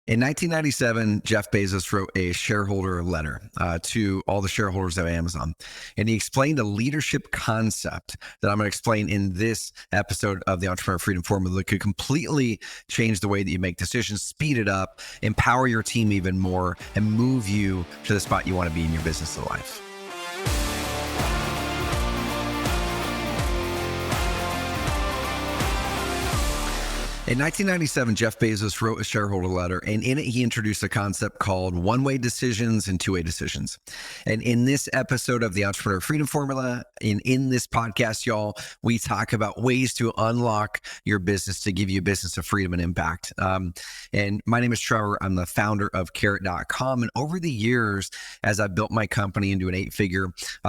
In 1997, Jeff Bezos wrote a shareholder letter to all the shareholders of Amazon. And he explained a leadership concept that I'm going to explain in this episode of the Entrepreneur Freedom Formula that could completely change the way that you make decisions, speed it up, empower your team even more, and move you to the spot you want to be in your business or life. In 1997, Jeff Bezos wrote a shareholder letter, and in it, he introduced a concept called one-way decisions and two-way decisions. And in this episode of the Entrepreneur Freedom Formula, in this podcast, y'all, we talk about ways to unlock your business to give you a business of freedom and impact. And my name is Trevor. I'm the founder of Carrot.com. And over the years, as I built my company into an 8-figure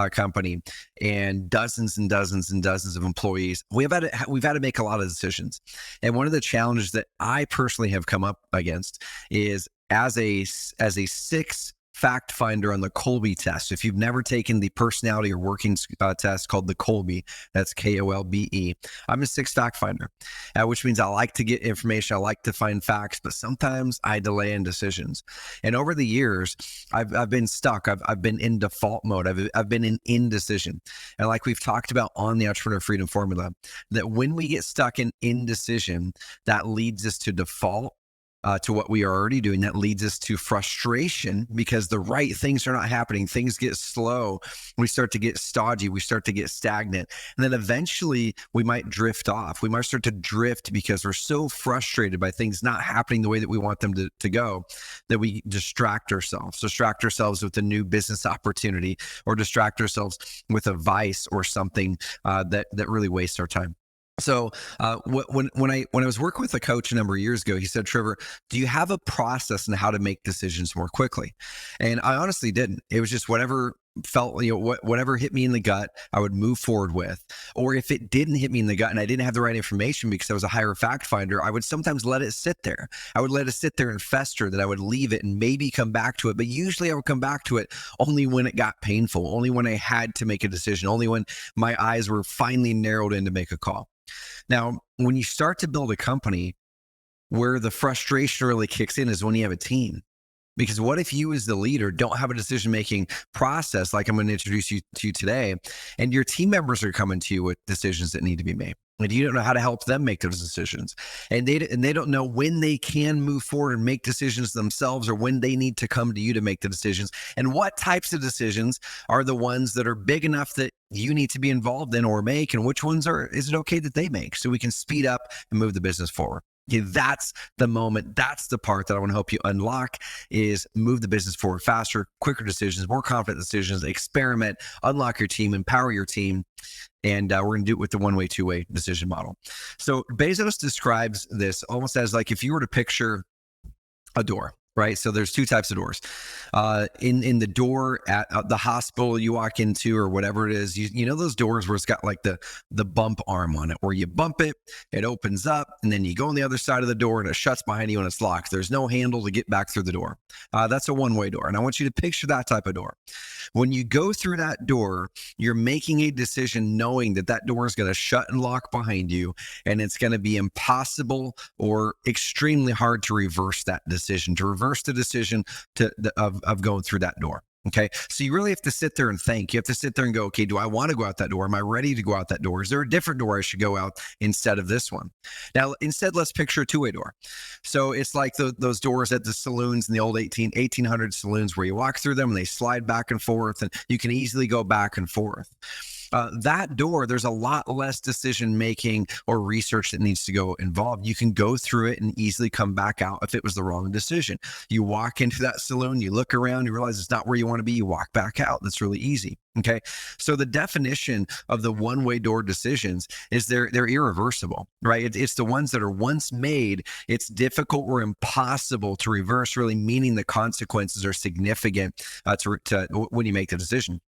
company and dozens and dozens and dozens of employees, we've had to make a lot of decisions. And one of the challenges that I personally have come up against is as a 6 fact finder on the Kolbe test. If you've never taken the personality or working test called the Kolbe, that's Kolbe, I'm a 6 fact finder, which means I like to get information. I like to find facts, but sometimes I delay in decisions. And over the years, I've been stuck. I've been in default mode. I've been in indecision. And like we've talked about on the Entrepreneur Freedom Formula, that when we get stuck in indecision, that leads us to default. To what we are already doing. That leads us to frustration because the right things are not happening. Things get slow. We start to get stodgy. We start to get stagnant. And then eventually we might drift off. We might start to drift because we're so frustrated by things not happening the way that we want them to go, that we distract ourselves with a new business opportunity, or distract ourselves with a vice or something that really wastes our time. So when I was working with a coach a number of years ago, he said, Trevor, do you have a process on how to make decisions more quickly? And I honestly didn't. It was just whatever felt, whatever hit me in the gut, I would move forward with. Or if it didn't hit me in the gut and I didn't have the right information because I was a higher fact finder, I would sometimes let it sit there. I would let it sit there and fester, that I would leave it and maybe come back to it. But usually I would come back to it only when it got painful, only when I had to make a decision, only when my eyes were finally narrowed in to make a call. Now, when you start to build a company, where the frustration really kicks in is when you have a team. Because what if you as the leader don't have a decision-making process like I'm going to introduce you to today, and your team members are coming to you with decisions that need to be made, and you don't know how to help them make those decisions, and they don't know when they can move forward and make decisions themselves, or when they need to come to you to make the decisions, and what types of decisions are the ones that are big enough that you need to be involved in or make, and which ones is it okay that they make, so we can speed up and move the business forward. Okay, that's the moment. That's the part that I want to help you unlock, is move the business forward faster, quicker decisions, more confident decisions, experiment, unlock your team, empower your team. And we're going to do it with the one-way, two-way decision model. So Bezos describes this almost as like if you were to picture a door, right? So there's 2 types of doors. In the door at the hospital you walk into, or whatever it is, you know those doors where it's got like the bump arm on it, where you bump it, it opens up, and then you go on the other side of the door and it shuts behind you and it's locked. There's no handle to get back through the door. That's a one-way door. And I want you to picture that type of door. When you go through that door, you're making a decision knowing that that door is going to shut and lock behind you, and it's going to be impossible or extremely hard to reverse that decision, to reverse the decision of going through that door. Okay. So you really have to sit there and think. You have to sit there and go, okay, do I want to go out that door? Am I ready to go out that door? Is there a different door I should go out instead of this one? Now, instead, let's picture a two-way door. So it's like those doors at the saloons in the old 1800 saloons, where you walk through them and they slide back and forth, and you can easily go back and forth. That door, there's a lot less decision making or research that needs to go involved. You can go through it and easily come back out if it was the wrong decision. You walk into that saloon, you look around, you realize it's not where you want to be, you walk back out. That's really easy. Okay. So the definition of the one-way door decisions is they're irreversible, right? It's the ones that are once made, it's difficult or impossible to reverse, really meaning the consequences are significant to when you make the decision.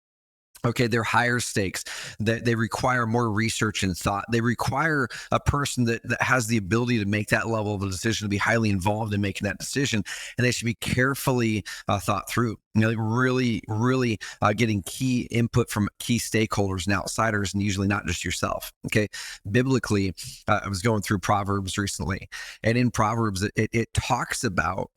Okay, they're higher stakes. They require more research and thought. They require a person that has the ability to make that level of a decision, to be highly involved in making that decision, and they should be carefully thought through. Like really getting key input from key stakeholders and outsiders, and usually not just yourself. Okay. Biblically, I was going through Proverbs recently, and in Proverbs, it talks about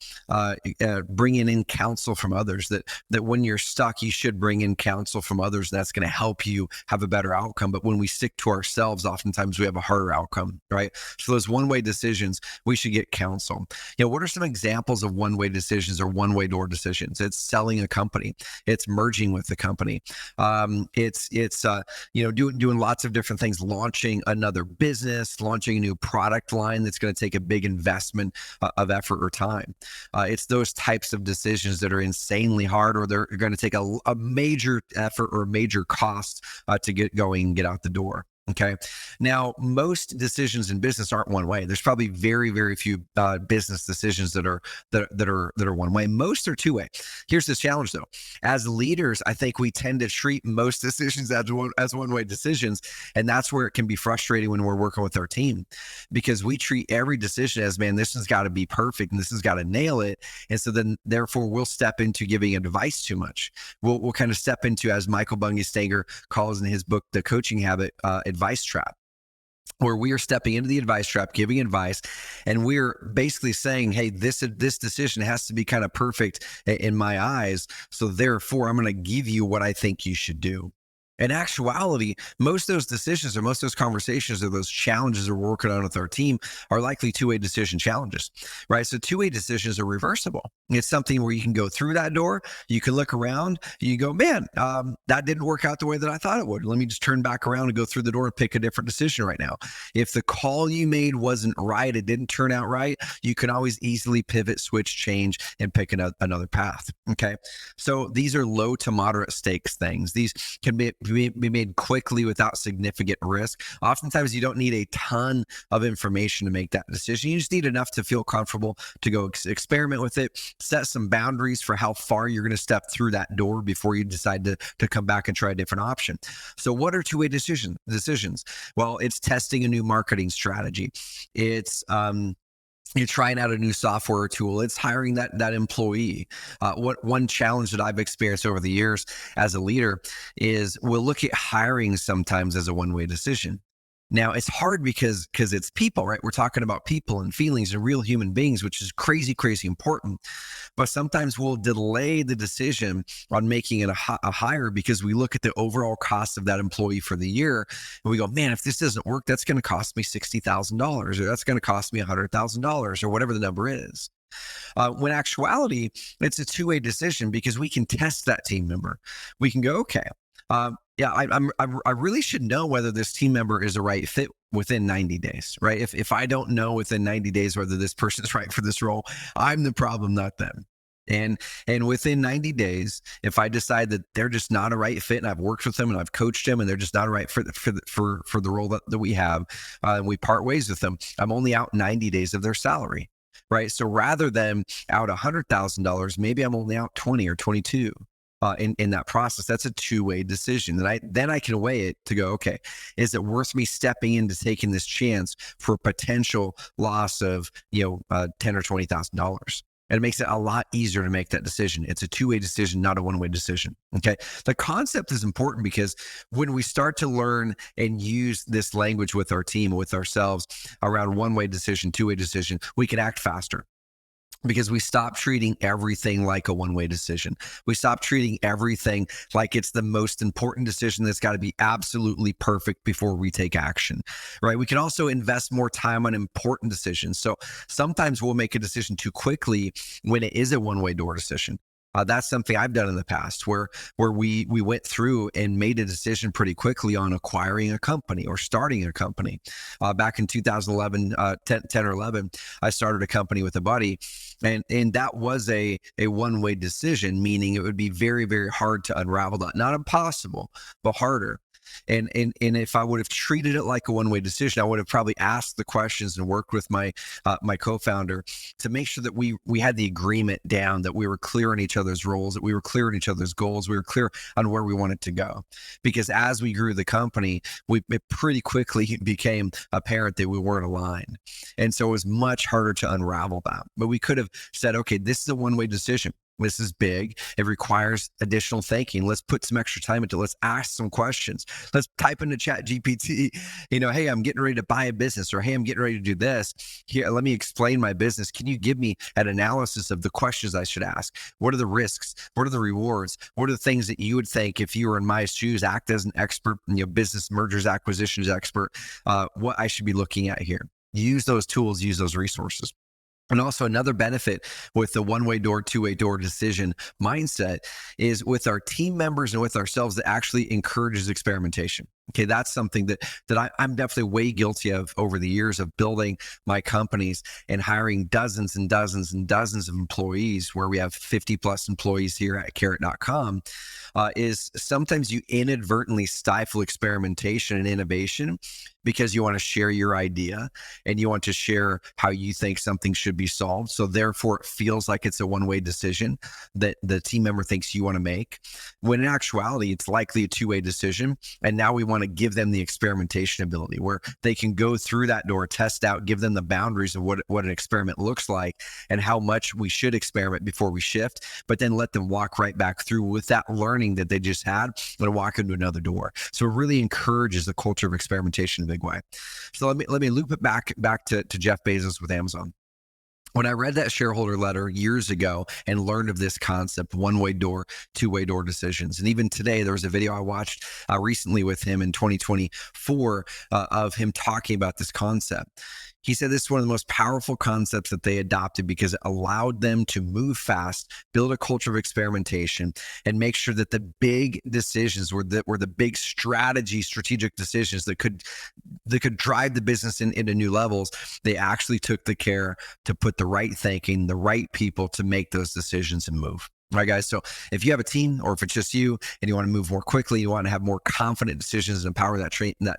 bringing in counsel from others, that when you're stuck, you should bring in counsel from others. That's going to help you have a better outcome. But when we stick to ourselves, oftentimes we have a harder outcome, right? So those one-way decisions, we should get counsel. What are some examples of one-way decisions or one-way door decisions? It's selling a company, it's merging with the company, it's doing lots of different things, launching another business, launching a new product line that's going to take a big investment of effort or time. It's those types of decisions that are insanely hard, or they're going to take a major effort or a major cost to get going and get out the door. Okay. Now, most decisions in business aren't one way. There's probably very, very few business decisions that are one way. Most are two way. Here's the challenge, though. As leaders, I think we tend to treat most decisions as one way decisions, and that's where it can be frustrating when we're working with our team, because we treat every decision as, man, this has got to be perfect and this has got to nail it. And so then, therefore, we'll step into giving advice too much. We'll kind of step into, as Michael Bungay-Stanger calls in his book, The Coaching Habit, advice trap, where we are stepping into the advice trap, giving advice, and we're basically saying, hey, this decision has to be kind of perfect in my eyes, so therefore I'm going to give you what I think you should do. In actuality, most of those decisions or most of those conversations or those challenges we're working on with our team are likely two-way decision challenges, right? So two-way decisions are reversible. It's something where you can go through that door, you can look around, you go, man, that didn't work out the way that I thought it would. Let me just turn back around and go through the door and pick a different decision right now. If the call you made wasn't right, it didn't turn out right, you can always easily pivot, switch, change, and pick another path, okay? So these are low to moderate stakes things. These can be made quickly without significant risk. Oftentimes, you don't need a ton of information to make that decision. You just need enough to feel comfortable to go experiment with it, set some boundaries for how far you're going to step through that door before you decide to come back and try a different option. So what are two-way decisions? Well, it's testing a new marketing strategy. It's you're trying out a new software tool. It's hiring that employee. One challenge that I've experienced over the years as a leader is we'll look at hiring sometimes as a one-way decision. Now, it's hard because it's people, right? We're talking about people and feelings and real human beings, which is crazy, crazy important. But sometimes we'll delay the decision on making it a hire because we look at the overall cost of that employee for the year and we go, man, if this doesn't work, that's going to cost me $60,000 or that's going to cost me $100,000 or whatever the number is. When actuality, it's a two-way decision because we can test that team member. We can go, okay, I really should know whether this team member is a right fit within 90 days, right? If I don't know within 90 days whether this person is right for this role, I'm the problem, not them. And within 90 days, if I decide that they're just not a right fit, and I've worked with them and I've coached them, and they're just not a right for the role that we have, and we part ways with them, I'm only out 90 days of their salary, right? So rather than out $100,000, maybe I'm only out 20 or 22. In that process. That's a two-way decision. And then I can weigh it to go, okay, is it worth me stepping into taking this chance for a potential loss of $10,000 or $20,000? And it makes it a lot easier to make that decision. It's a two-way decision, not a one-way decision. Okay. The concept is important because when we start to learn and use this language with our team, with ourselves around one-way decision, two-way decision, we can act faster. Because we stop treating everything like a one-way decision. We stop treating everything like it's the most important decision that's got to be absolutely perfect before we take action, right? We can also invest more time on important decisions. So sometimes we'll make a decision too quickly when it is a one-way door decision. That's something I've done in the past where we went through and made a decision pretty quickly on acquiring a company or starting a company. Back in 2011, 10 or 11, I started a company with a buddy, and that was a one-way decision, meaning it would be very, very hard to unravel that. Not impossible, but harder. And if I would have treated it like a one-way decision, I would have probably asked the questions and worked with my co-founder to make sure that we had the agreement down, that we were clear on each other's roles, that we were clear on each other's goals, we were clear on where we wanted to go. Because as we grew the company, it pretty quickly became apparent that we weren't aligned. And so it was much harder to unravel that. But we could have said, okay, this is a one-way decision. This is big. It requires additional thinking. Let's put some extra time into it. Let's ask some questions. Let's type into Chat GPT, hey, I'm getting ready to buy a business, or hey, I'm getting ready to do this. Here, let me explain my business. Can you give me an analysis of the questions I should ask? What are the risks? What are the rewards? What are the things that you would think if you were in my shoes, act as an expert, business mergers, acquisitions expert, what I should be looking at here? Use those tools, use those resources. And also another benefit with the one-way door, two-way door decision mindset is with our team members and with ourselves that actually encourages experimentation. Okay, that's something that I'm definitely way guilty of over the years of building my companies and hiring dozens and dozens and dozens of employees, where we have 50 plus employees here at carrot.com, is sometimes you inadvertently stifle experimentation and innovation because you want to share your idea and you want to share how you think something should be solved. So therefore it feels like it's a one-way decision that the team member thinks you want to make, when in actuality, it's likely a two-way decision. And now we want to give them the experimentation ability where they can go through that door, test out, give them the boundaries of what an experiment looks like and how much we should experiment before we shift, but then let them walk right back through with that learning that they just had and walk into another door. So it really encourages the culture of experimentation in a big way. So let me loop it back to Jeff Bezos with Amazon. When I read that shareholder letter years ago and learned of this concept, one-way door, two-way door decisions, and even today, there was a video I watched recently with him in 2024 of him talking about this concept. He said this is one of the most powerful concepts that they adopted because it allowed them to move fast, build a culture of experimentation, and make sure that the big decisions were the big strategic decisions that could drive the business into new levels. They actually took the care to put the right thinking, the right people to make those decisions and move. All right, guys. So if you have a team, or if it's just you and you want to move more quickly, you want to have more confident decisions and empower that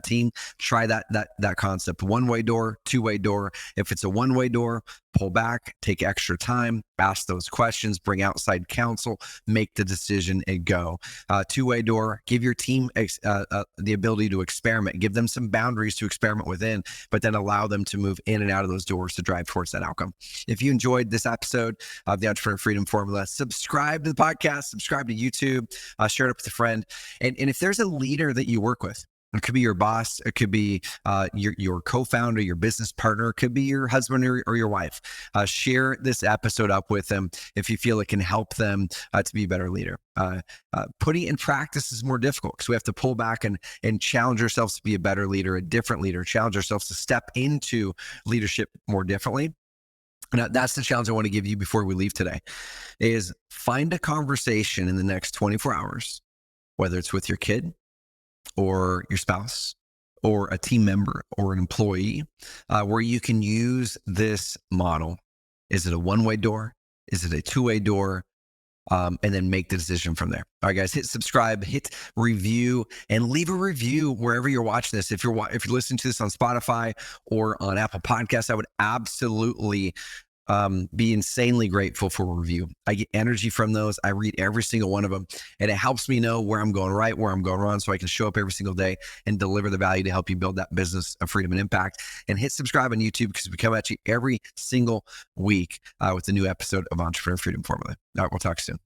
team, try that concept. One-way door, two-way door. If it's a one-way door, pull back, take extra time, ask those questions, bring outside counsel, make the decision and go. Two-way door, give your team the ability to experiment, give them some boundaries to experiment within, but then allow them to move in and out of those doors to drive towards that outcome. If you enjoyed this episode of the Entrepreneur Freedom Formula, subscribe to the podcast, subscribe to YouTube, share it up with a friend. And if there's a leader that you work with, it could be your boss, it could be your co-founder, your business partner, it could be your husband or your wife. Share this episode up with them if you feel it can help them to be a better leader. Putting it in practice is more difficult because we have to pull back and challenge ourselves to be a better leader, a different leader, challenge ourselves to step into leadership more differently. Now, that's the challenge I want to give you before we leave today, is find a conversation in the next 24 hours, whether it's with your kid or your spouse or a team member or an employee, where you can use this model. Is it a one-way door? Is it a two-way door? And then make the decision from there. All right, guys, hit subscribe, hit review, and leave a review wherever you're watching this. If you're listening to this on Spotify or on Apple Podcasts, I would absolutely be insanely grateful for a review. I get energy from those. I read every single one of them, and it helps me know where I'm going right, where I'm going wrong, so I can show up every single day and deliver the value to help you build that business of freedom and impact. And hit subscribe on YouTube because we come at you every single week with a new episode of Entrepreneur Freedom Formula. All right, we'll talk soon.